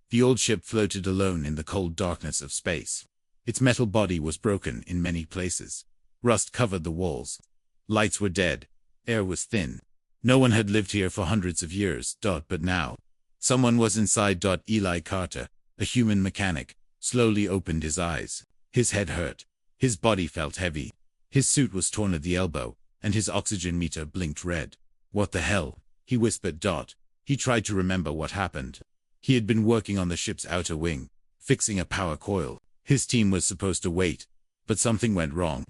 The old ship floated alone in the cold darkness of space. Its metal body was broken in many places. Rust covered the walls. Lights were dead. Air was thin. No one had lived here for hundreds of years, but now, someone was inside. Eli Carter, a human mechanic, slowly opened his eyes. His head hurt. His body felt heavy. His suit was torn at the elbow, and his oxygen meter blinked red. What the hell? He whispered. He tried to remember what happened. He had been working on the ship's outer wing, fixing a power coil. His team was supposed to wait, but something went wrong.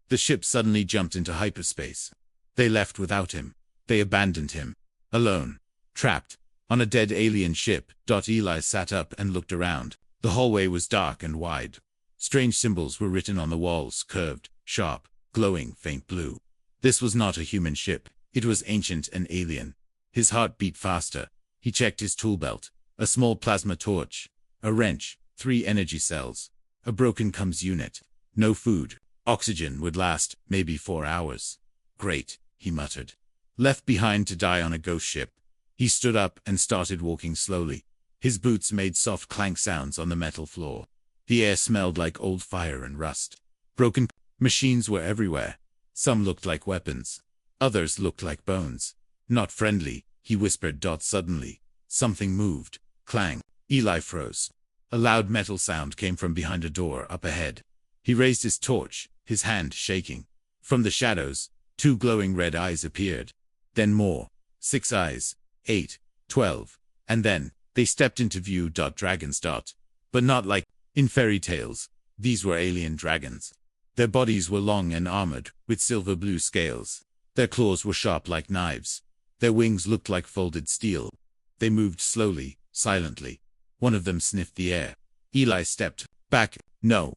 The ship suddenly jumped into hyperspace. They left without him. They abandoned him. Alone. Trapped. On a dead alien ship. Eli sat up and looked around. The hallway was dark and wide. Strange symbols were written on the walls, curved, sharp, glowing, faint blue. This was not a human ship. It was ancient and alien. His heart beat faster. He checked his tool belt. A small plasma torch. A wrench. 3 energy cells. A broken comms unit. No food. Oxygen would last, maybe 4 hours. Great, he muttered. Left behind to die on a ghost ship. He stood up and started walking slowly. His boots made soft clank sounds on the metal floor. The air smelled like old fire and rust. Broken machines were everywhere. Some looked like weapons. Others looked like bones. Not friendly, he whispered. Suddenly, something moved. Clang. Eli froze. A loud metal sound came from behind a door up ahead. He raised his torch, his hand shaking. From the shadows, 2 glowing red eyes appeared. Then more. 6 eyes. 8. 12. And then, they stepped into view. Dragons. But not like in fairy tales. These were alien dragons. Their bodies were long and armored, with silver blue scales. Their claws were sharp like knives. Their wings looked like folded steel. They moved slowly, silently. One of them sniffed the air. Eli stepped back. No.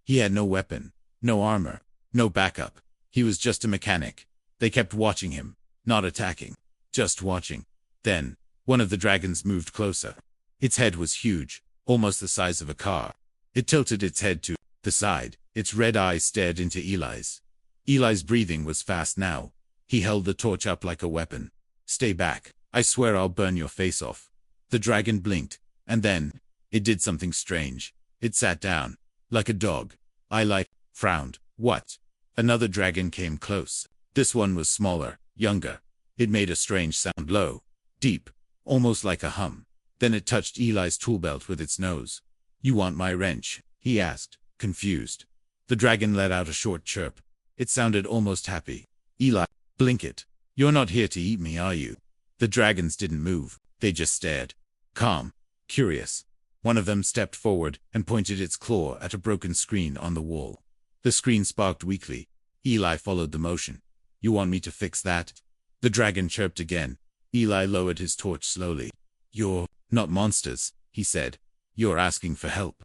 He had no weapon, no armor, no backup. He was just a mechanic. They kept watching him, not attacking, just watching. Then, one of the dragons moved closer. Its head was huge, almost the size of a car. It tilted its head to the side. Its red eyes stared into Eli's. Eli's breathing was fast now. He held the torch up like a weapon. Stay back. I swear I'll burn your face off. The dragon blinked, and then, it did something strange. It sat down, like a dog. Eli frowned. What? Another dragon came close. This one was smaller, younger. It made a strange sound, low, deep, almost like a hum. Then it touched Eli's tool belt with its nose. You want my wrench? He asked, confused. The dragon let out a short chirp. It sounded almost happy. Eli, blink it. You're not here to eat me, are you? The dragons didn't move. They just stared. Calm. Curious. One of them stepped forward and pointed its claw at a broken screen on the wall. The screen sparked weakly. Eli followed the motion. You want me to fix that? The dragon chirped again. Eli lowered his torch slowly. You're not monsters, he said. You're asking for help.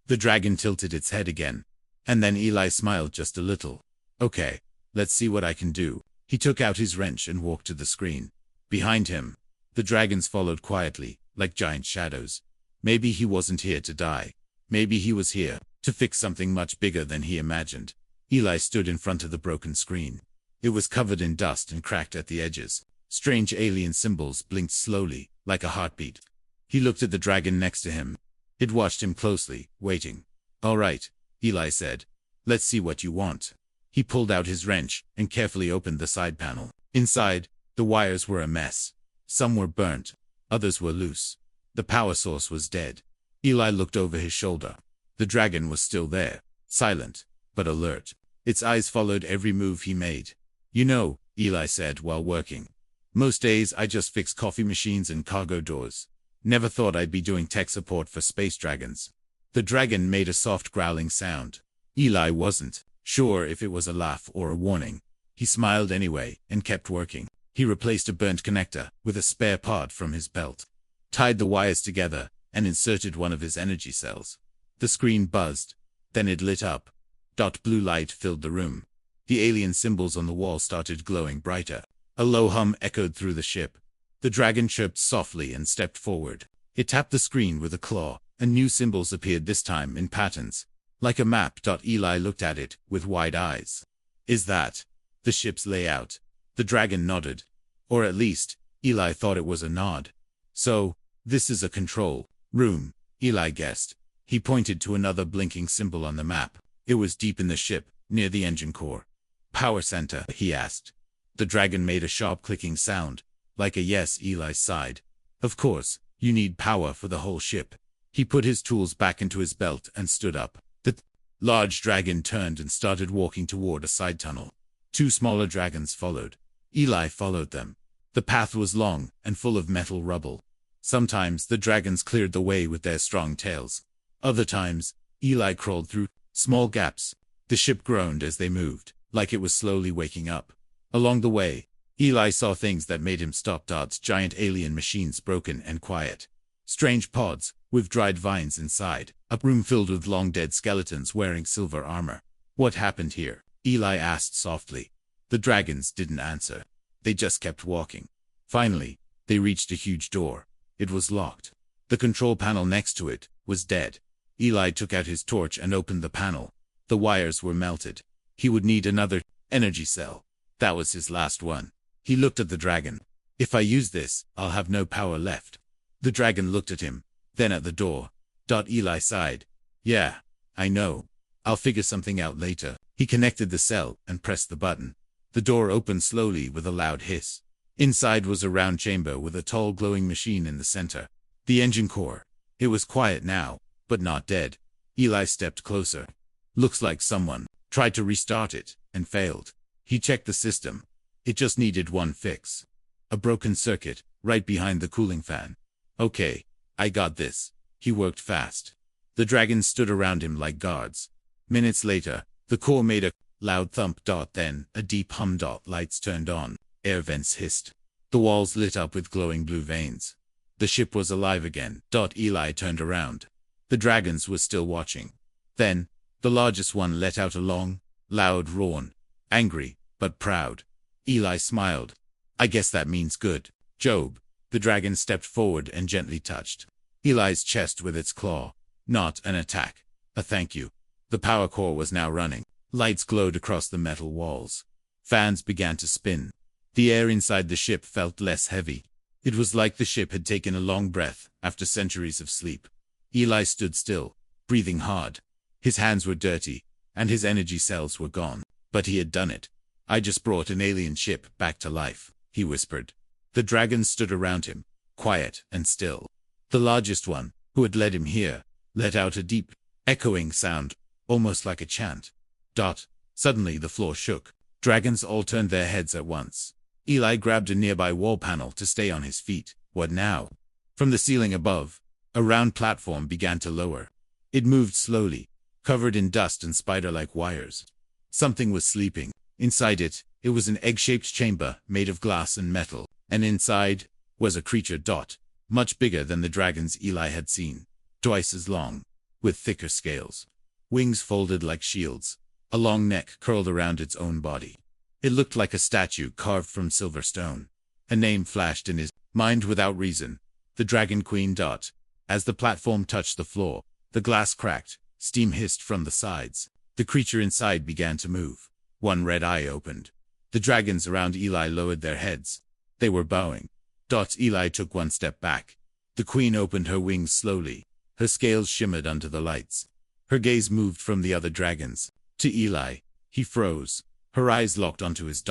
The dragon tilted its head again. And then Eli smiled just a little. Okay, let's see what I can do. He took out his wrench and walked to the screen. Behind him, the dragons followed quietly, like giant shadows. Maybe he wasn't here to die. Maybe he was here to fix something much bigger than he imagined. Eli stood in front of the broken screen. It was covered in dust and cracked at the edges. Strange alien symbols blinked slowly, like a heartbeat. He looked at the dragon next to him. It watched him closely, waiting. All right, Eli said. Let's see what you want. He pulled out his wrench and carefully opened the side panel. Inside, the wires were a mess. Some were burnt. Others were loose. The power source was dead. Eli looked over his shoulder. The dragon was still there, silent, but alert. Its eyes followed every move he made. You know, Eli said while working. Most days I just fix coffee machines and cargo doors. Never thought I'd be doing tech support for space dragons. The dragon made a soft growling sound. Eli wasn't sure if it was a laugh or a warning. He smiled anyway and kept working. He replaced a burnt connector with a spare part from his belt, tied the wires together, and inserted one of his energy cells. The screen buzzed. Then it lit up. Blue light filled the room. The alien symbols on the wall started glowing brighter. A low hum echoed through the ship. The dragon chirped softly and stepped forward. It tapped the screen with a claw, and new symbols appeared, this time in patterns. Like a map. Eli looked at it with wide eyes. Is that the ship's layout? The dragon nodded. Or at least, Eli thought it was a nod. So, this is a control room, Eli guessed. He pointed to another blinking symbol on the map. It was deep in the ship, near the engine core. Power center, he asked. The dragon made a sharp clicking sound. Like a yes, Eli sighed. Of course, you need power for the whole ship. He put his tools back into his belt and stood up. The large dragon turned and started walking toward a side tunnel. Two smaller dragons followed. Eli followed them. The path was long and full of metal rubble. Sometimes the dragons cleared the way with their strong tails. Other times, Eli crawled through small gaps. The ship groaned as they moved, like it was slowly waking up. Along the way, Eli saw things that made him stop. Giant alien machines, broken and quiet. Strange pods, with dried vines inside. A room filled with long-dead skeletons wearing silver armor. What happened here? Eli asked softly. The dragons didn't answer. They just kept walking. Finally, they reached a huge door. It was locked. The control panel next to it was dead. Eli took out his torch and opened the panel. The wires were melted. He would need another energy cell. That was his last one. He looked at the dragon. If I use this, I'll have no power left. The dragon looked at him, then at the door. Eli sighed. Yeah, I know. I'll figure something out later. He connected the cell and pressed the button. The door opened slowly with a loud hiss. Inside was a round chamber with a tall glowing machine in the center. The engine core. It was quiet now, but not dead. Eli stepped closer. Looks like someone tried to restart it and failed. He checked the system. It just needed one fix. A broken circuit, right behind the cooling fan. Okay, I got this. He worked fast. The dragons stood around him like guards. Minutes later, the core made a loud thump. Then, a deep hum. Lights turned on. Air vents hissed. The walls lit up with glowing blue veins. The ship was alive again. Eli turned around. The dragons were still watching. Then, the largest one let out a long, loud roar. Angry, but proud. Eli smiled. I guess that means good. Job. The dragon stepped forward and gently touched Eli's chest with its claw. Not an attack. A thank you. The power core was now running. Lights glowed across the metal walls. Fans began to spin. The air inside the ship felt less heavy. It was like the ship had taken a long breath after centuries of sleep. Eli stood still, breathing hard. His hands were dirty, and his energy cells were gone. But he had done it. I just brought an alien ship back to life, he whispered. The dragons stood around him, quiet and still. The largest one, who had led him here, let out a deep, echoing sound, almost like a chant. Suddenly the floor shook. Dragons all turned their heads at once. Eli grabbed a nearby wall panel to stay on his feet. What now? From the ceiling above, a round platform began to lower. It moved slowly, covered in dust and spider-like wires. Something was sleeping. Inside it was an egg-shaped chamber made of glass and metal, and inside was a creature. Much bigger than the dragons Eli had seen. Twice as long, with thicker scales. Wings folded like shields. A long neck curled around its own body. It looked like a statue carved from silver stone. A name flashed in his mind without reason. The Dragon Queen. As the platform touched the floor, the glass cracked. Steam hissed from the sides. The creature inside began to move. One red eye opened. The dragons around Eli lowered their heads. They were bowing. Eli took one step back. The queen opened her wings slowly. Her scales shimmered under the lights. Her gaze moved from the other dragons to Eli. He froze. Her eyes locked onto his.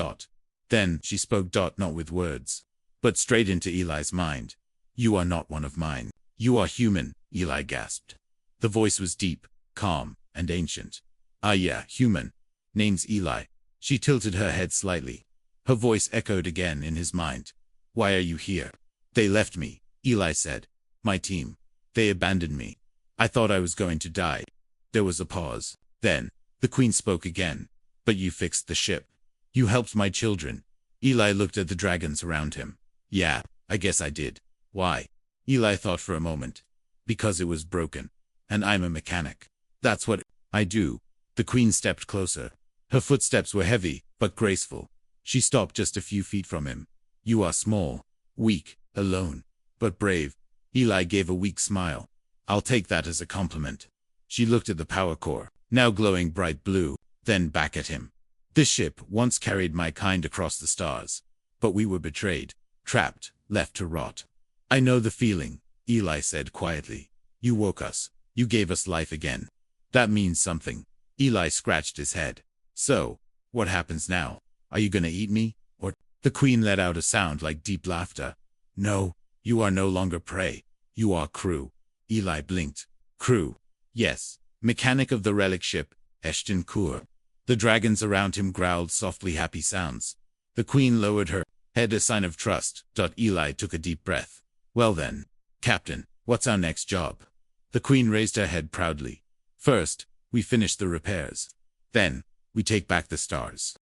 Then she spoke. Not with words, but straight into Eli's mind. You are not one of mine. You are human, Eli gasped. The voice was deep, calm, and ancient. Ah yeah, human. Name's Eli. She tilted her head slightly. Her voice echoed again in his mind. Why are you here? They left me, Eli said. My team. They abandoned me. I thought I was going to die. There was a pause. Then, the queen spoke again. But you fixed the ship. You helped my children. Eli looked at the dragons around him. Yeah, I guess I did. Why? Eli thought for a moment. Because it was broken. And I'm a mechanic. That's what I do. The queen stepped closer. Her footsteps were heavy, but graceful. She stopped just a few feet from him. You are small, weak, alone, but brave. Eli gave a weak smile. I'll take that as a compliment. She looked at the power core, now glowing bright blue, then back at him. This ship once carried my kind across the stars. But we were betrayed, trapped, left to rot. I know the feeling, Eli said quietly. You woke us. You gave us life again. That means something. Eli scratched his head. So, what happens now? Are you gonna eat me? Or? The queen let out a sound like deep laughter. No, you are no longer prey. You are crew. Eli blinked. Crew. Yes. Mechanic of the relic ship, Eshton Kur. The dragons around him growled softly happy sounds. The queen lowered her head, a sign of trust. Eli took a deep breath. Well then, Captain, what's our next job? The queen raised her head proudly. First, we finish the repairs. Then, we take back the stars.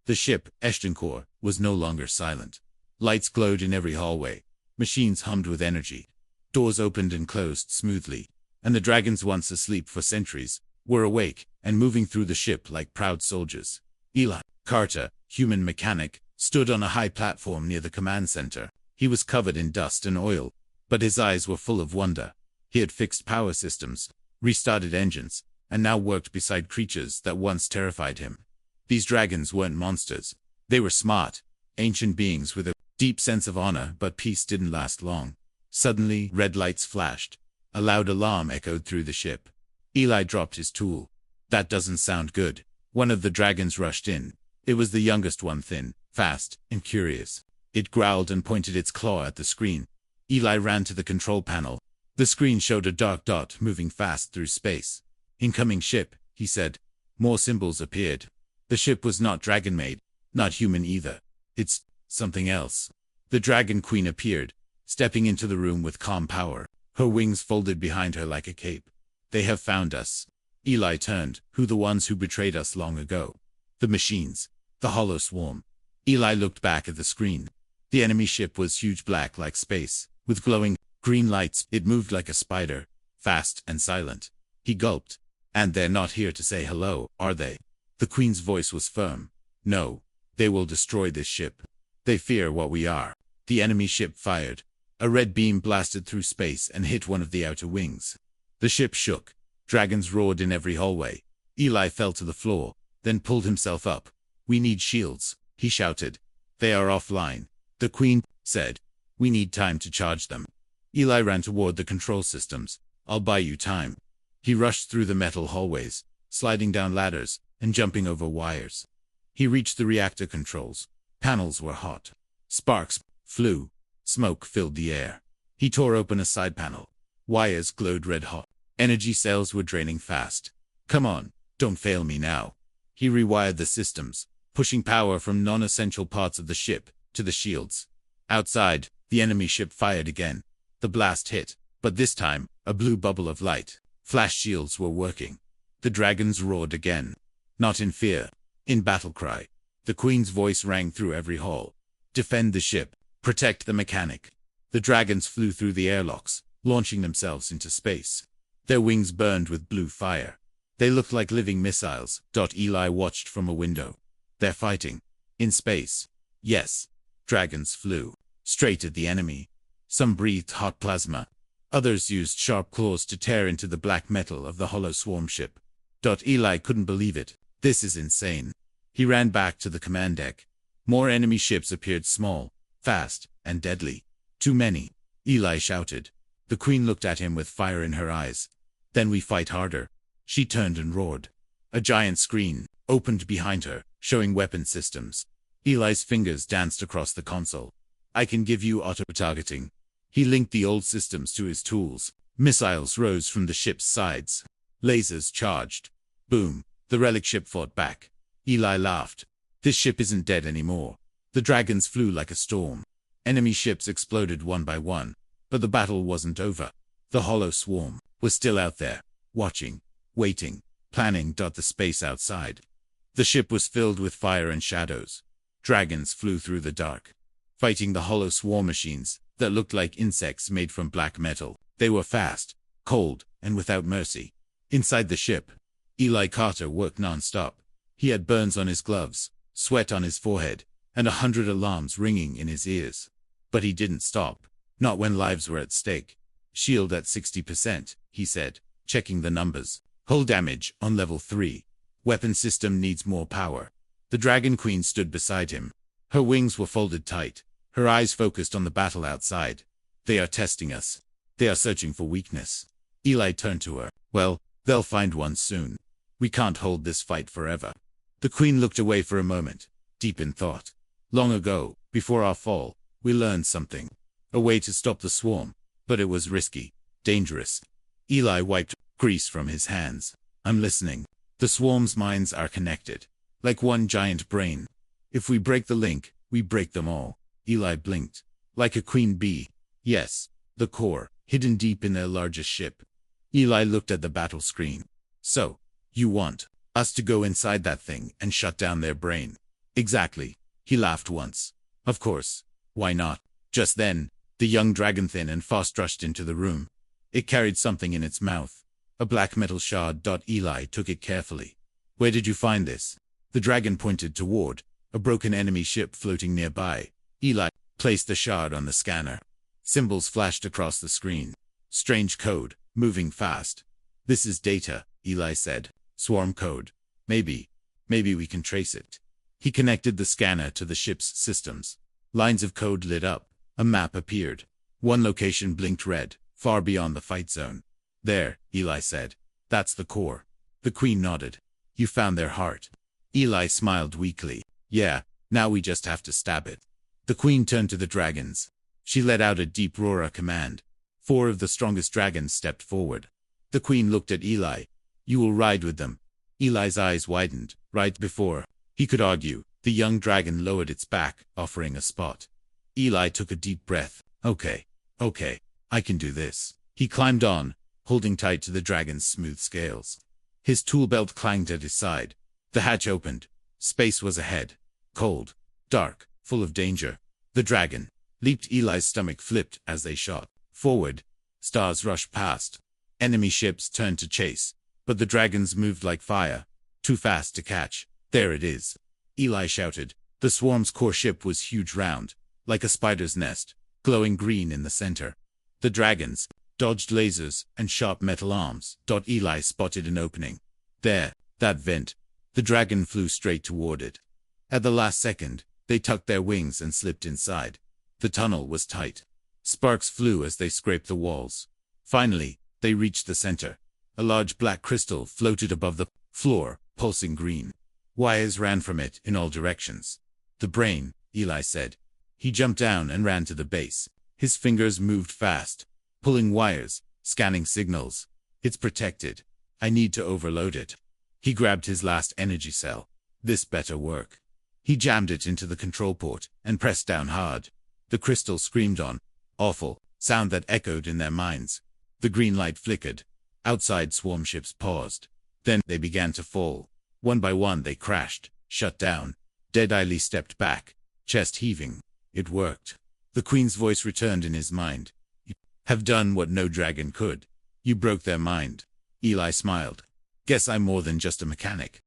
The ship, Eshtoncore, was no longer silent. Lights glowed in every hallway. Machines hummed with energy. Doors opened and closed smoothly. And the dragons, once asleep for centuries, were awake and moving through the ship like proud soldiers. Eli Carter, human mechanic, stood on a high platform near the command center. He was covered in dust and oil, but his eyes were full of wonder. He had fixed power systems, restarted engines, and now worked beside creatures that once terrified him. These dragons weren't monsters. They were smart, ancient beings with a deep sense of honor, but peace didn't last long. Suddenly, red lights flashed. A loud alarm echoed through the ship. Eli dropped his tool. That doesn't sound good. One of the dragons rushed in. It was the youngest one, thin, fast, and curious. It growled and pointed its claw at the screen. Eli ran to the control panel. The screen showed a dark dot moving fast through space. Incoming ship, he said. More symbols appeared. The ship was not dragon-made, not human either. It's something else. The Dragon Queen appeared, stepping into the room with calm power. Her wings folded behind her like a cape. They have found us. Eli turned. Who? The ones who betrayed us long ago. The machines. The hollow swarm. Eli looked back at the screen. The enemy ship was huge, black like space, with glowing green lights. It moved like a spider, fast and silent. He gulped. And they're not here to say hello, are they? The Queen's voice was firm. No. They will destroy this ship. They fear what we are. The enemy ship fired. A red beam blasted through space and hit one of the outer wings. The ship shook. Dragons roared in every hallway. Eli fell to the floor, then pulled himself up. We need shields, he shouted. They are offline. The Queen said. We need time to charge them. Eli ran toward the control systems. I'll buy you time. He rushed through the metal hallways, sliding down ladders and jumping over wires. He reached the reactor controls. Panels were hot. Sparks flew. Smoke filled the air. He tore open a side panel. Wires glowed red hot. Energy cells were draining fast. Come on, don't fail me now. He rewired the systems, pushing power from non-essential parts of the ship to the shields. Outside, the enemy ship fired again. The blast hit, but this time, a blue bubble of light. Flash shields were working. The dragons roared again. Not in fear, in battle cry. The Queen's voice rang through every hall. Defend the ship. Protect the mechanic. The dragons flew through the airlocks, launching themselves into space. Their wings burned with blue fire. They looked like living missiles. Eli watched from a window. They're fighting. In space. Yes. Dragons flew. Straight at the enemy. Some breathed hot plasma. Others used sharp claws to tear into the black metal of the hollow swarm ship. Eli couldn't believe it. This is insane. He ran back to the command deck. More enemy ships appeared, small, fast, and deadly. Too many. Eli shouted. The Queen looked at him with fire in her eyes. Then we fight harder. She turned and roared. A giant screen opened behind her, showing weapon systems. Eli's fingers danced across the console. I can give you auto-targeting. He linked the old systems to his tools. Missiles rose from the ship's sides. Lasers charged. Boom. The relic ship fought back. Eli laughed. This ship isn't dead anymore. The dragons flew like a storm. Enemy ships exploded one by one. But the battle wasn't over. The hollow swarm was still out there, watching, waiting, planning. The space outside. The ship was filled with fire and shadows. Dragons flew through the dark, fighting the hollow swarm machines that looked like insects made from black metal. They were fast, cold, and without mercy. Inside the ship, Eli Carter worked non-stop. He had burns on his gloves, sweat on his forehead, and 100 alarms ringing in his ears. But he didn't stop. Not when lives were at stake. Shield at 60%, he said, checking the numbers. Hull damage on level 3. Weapon system needs more power. The Dragon Queen stood beside him. Her wings were folded tight. Her eyes focused on the battle outside. They are testing us. They are searching for weakness. Eli turned to her. Well, they'll find one soon. We can't hold this fight forever. The queen looked away for a moment, deep in thought. Long ago, before our fall, we learned something. A way to stop the swarm. But it was risky. Dangerous. Eli wiped grease from his hands. I'm listening. The swarm's minds are connected. Like one giant brain. If we break the link, we break them all. Eli blinked. Like a queen bee. Yes. The core, hidden deep in their largest ship. Eli looked at the battle screen. So, you want us to go inside that thing and shut down their brain? Exactly. He laughed once. Of course. Why not? Just then, the young dragon thin and fast rushed into the room. It carried something in its mouth. A black metal shard. Eli took it carefully. Where did you find this? The dragon pointed toward a broken enemy ship floating nearby. Eli placed the shard on the scanner. Symbols flashed across the screen. Strange code, moving fast. This is data, Eli said. Swarm code. Maybe we can trace it. He connected the scanner to the ship's systems. Lines of code lit up. A map appeared. One location blinked red, far beyond the fight zone. There, Eli said. That's the core. The queen nodded. You found their heart. Eli smiled weakly. Yeah, now we just have to stab it. The queen turned to the dragons. She let out a deep roar of command. 4 of the strongest dragons stepped forward. The queen looked at Eli. You will ride with them. Eli's eyes widened. Right before he could argue, the young dragon lowered its back, offering a spot. Eli took a deep breath. Okay, I can do this. He climbed on, holding tight to the dragon's smooth scales. His tool belt clanged at his side. The hatch opened. Space was ahead. Cold, dark, full of danger. The dragon leaped. Eli's stomach flipped as they shot forward. Stars rushed past. Enemy ships turned to chase, but the dragons moved like fire, too fast to catch. There it is. Eli shouted. The swarm's core ship was huge, round, like a spider's nest, glowing green in the center. The dragons dodged lasers and sharp metal arms. Eli spotted an opening. There, that vent. The dragon flew straight toward it. At the last second, they tucked their wings and slipped inside. The tunnel was tight. Sparks flew as they scraped the walls. Finally, they reached the center. A large black crystal floated above the floor, pulsing green. Wires ran from it in all directions. The brain, Eli said. He jumped down and ran to the base. His fingers moved fast, pulling wires, scanning signals. It's protected. I need to overload it. He grabbed his last energy cell. This better work. He jammed it into the control port and pressed down hard. The crystal screamed on. Awful sound that echoed in their minds. The green light flickered. Outside, swarm ships paused. Then they began to fall. One by one they crashed, shut down. Deadeye stepped back, chest heaving. It worked. The queen's voice returned in his mind. You have done what no dragon could. You broke their mind. Eli smiled. Guess I'm more than just a mechanic.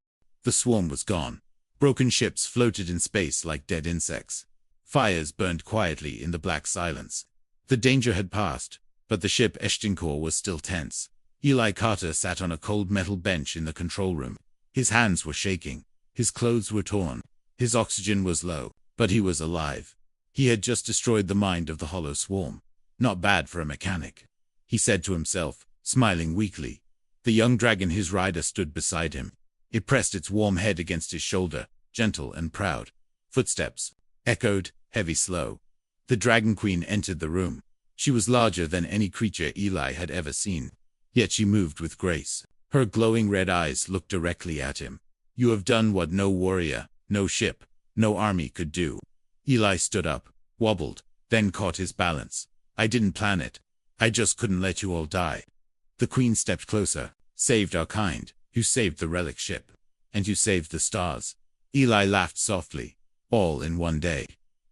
The swarm was gone. Broken ships floated in space like dead insects. Fires burned quietly in the black silence. The danger had passed, but the ship Eshtinkor was still tense. Eli Carter sat on a cold metal bench in the control room. His hands were shaking. His clothes were torn. His oxygen was low, but he was alive. He had just destroyed the mind of the hollow swarm. Not bad for a mechanic, he said to himself, smiling weakly. The young dragon, his rider, stood beside him. It pressed its warm head against his shoulder, gentle and proud. Footsteps echoed, heavy, slow. The dragon queen entered the room. She was larger than any creature Eli had ever seen. Yet she moved with grace. Her glowing red eyes looked directly at him. You have done what no warrior, no ship, no army could do. Eli stood up, wobbled, then caught his balance. I didn't plan it. I just couldn't let you all die. The queen stepped closer. Saved our kind. You saved the Relic ship. And you saved the stars. Eli laughed softly. All in one day.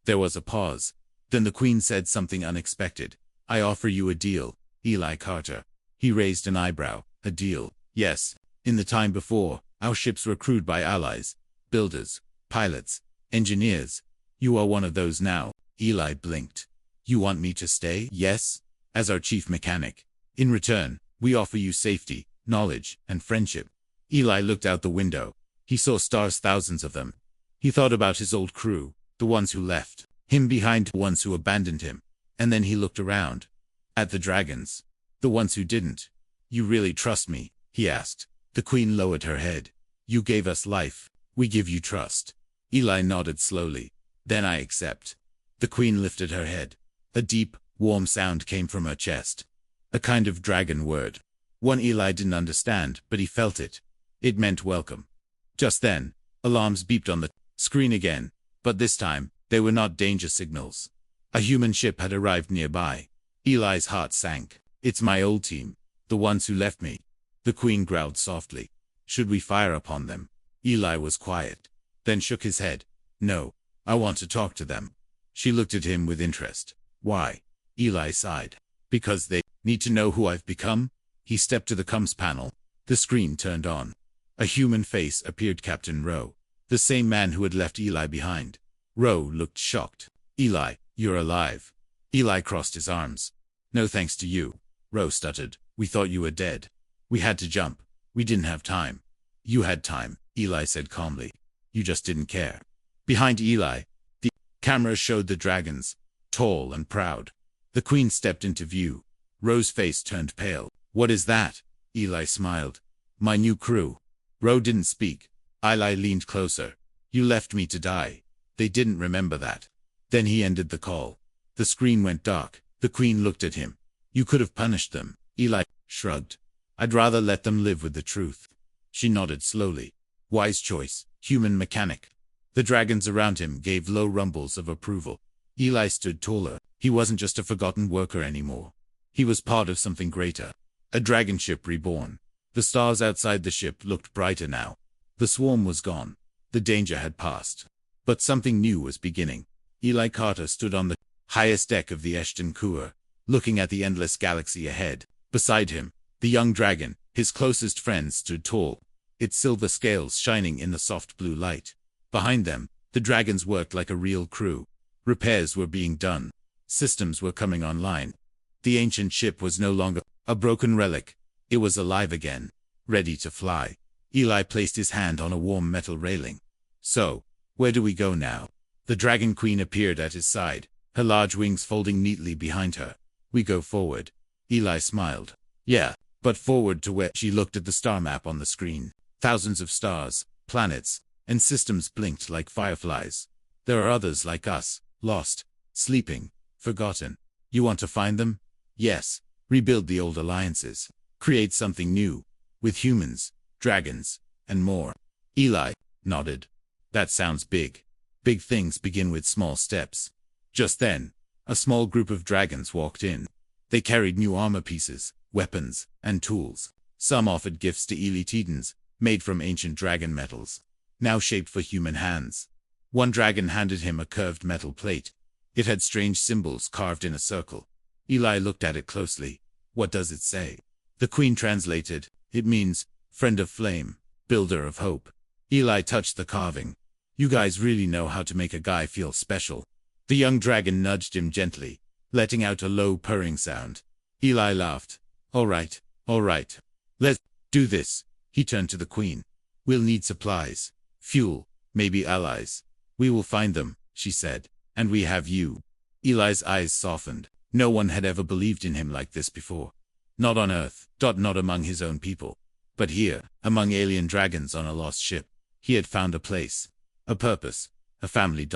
There was a pause. Then the queen said something unexpected. I offer you a deal, Eli Carter. He raised an eyebrow. A deal? Yes. In the time before, our ships were crewed by allies. Builders, pilots, engineers. You are one of those now. Eli blinked. You want me to stay? Yes. As our chief mechanic. In return, we offer you safety, knowledge, and friendship. Eli looked out the window. He saw stars, thousands of them. He thought about his old crew, the ones who left him behind, the ones who abandoned him. And then he looked around. At the dragons. The ones who didn't. You really trust me? He asked. The Queen lowered her head. You gave us life. We give you trust. Eli nodded slowly. Then I accept. The Queen lifted her head. A deep, warm sound came from her chest. A kind of dragon word. One Eli didn't understand, but he felt it. It meant welcome. Just then, alarms beeped on the screen again, but this time, they were not danger signals. A human ship had arrived nearby. Eli's heart sank. It's my old team. The ones who left me. The Queen growled softly. Should we fire upon them? Eli was quiet, then shook his head. No, I want to talk to them. She looked at him with interest. Why? Eli sighed. Because they need to know who I've become. He stepped to the comms panel. The screen turned on. A human face appeared. Captain Rowe. The same man who had left Eli behind. Rowe looked shocked. Eli, you're alive. Eli crossed his arms. No thanks to you. Rowe stuttered. We thought you were dead. We had to jump. We didn't have time. You had time, Eli said calmly. You just didn't care. Behind Eli, the camera showed the dragons, tall and proud. The Queen stepped into view. Rowe's face turned pale. What is that? Eli smiled. My new crew. Rowe didn't speak. Eli leaned closer. You left me to die. They didn't remember that. Then he ended the call. The screen went dark. The Queen looked at him. You could have punished them. Eli shrugged. I'd rather let them live with the truth. She nodded slowly. Wise choice, human mechanic. The dragons around him gave low rumbles of approval. Eli stood taller. He wasn't just a forgotten worker anymore. He was part of something greater. A dragon ship reborn. The stars outside the ship looked brighter now. The swarm was gone. The danger had passed. But something new was beginning. Eli Carter stood on the highest deck of the Eshton Cooer, looking at the endless galaxy ahead. Beside him, the young dragon, his closest friend, stood tall, its silver scales shining in the soft blue light. Behind them, the dragons worked like a real crew. Repairs were being done. Systems were coming online. The ancient ship was no longer a broken relic. It was alive again, ready to fly. Eli placed his hand on a warm metal railing. So, where do we go now? The Dragon Queen appeared at his side, her large wings folding neatly behind her. We go forward. Eli smiled. Yeah, but forward to where? She looked at the star map on the screen. Thousands of stars, planets, and systems blinked like fireflies. There are others like us, lost, sleeping, forgotten. You want to find them? Yes. Rebuild the old alliances. Create something new. With humans, dragons, and more. Eli nodded. That sounds big. Big things begin with small steps. Just then, a small group of dragons walked in. They carried new armor pieces, weapons, and tools. Some offered gifts to Eli Titans, made from ancient dragon metals, now shaped for human hands. One dragon handed him a curved metal plate. It had strange symbols carved in a circle. Eli looked at it closely. What does it say? The Queen translated. It means, friend of flame, builder of hope. Eli touched the carving. You guys really know how to make a guy feel special. The young dragon nudged him gently, letting out a low purring sound. Eli laughed. All right. Let's do this. He turned to the Queen. We'll need supplies, fuel, maybe allies. We will find them, she said. And we have you. Eli's eyes softened. No one had ever believed in him like this before. Not on Earth, not among his own people. But here, among alien dragons on a lost ship, he had found a place, a purpose, a family.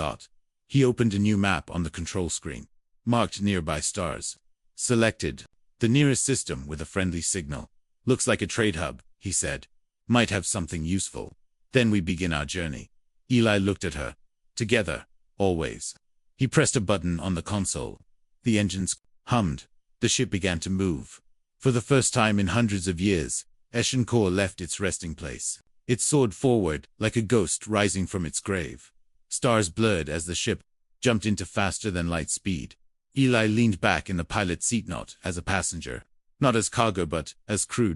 He opened a new map on the control screen, marked nearby stars. Selected the nearest system with a friendly signal. Looks like a trade hub, he said. Might have something useful. Then we begin our journey. Eli looked at her. Together, always. He pressed a button on the console. The engines hummed. The ship began to move. For the first time in hundreds of years, Eshenkor left its resting place. It soared forward, like a ghost rising from its grave. Stars blurred as the ship jumped into faster-than-light speed. Eli leaned back in the pilot's seat, not as a passenger, not as cargo, but as crew.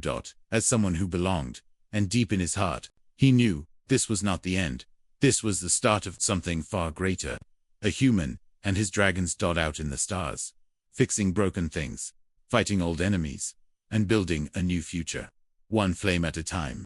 As someone who belonged. And deep in his heart, he knew this was not the end. This was the start of something far greater. A human and his dragons out in the stars, fixing broken things, fighting old enemies, and building a new future, one flame at a time.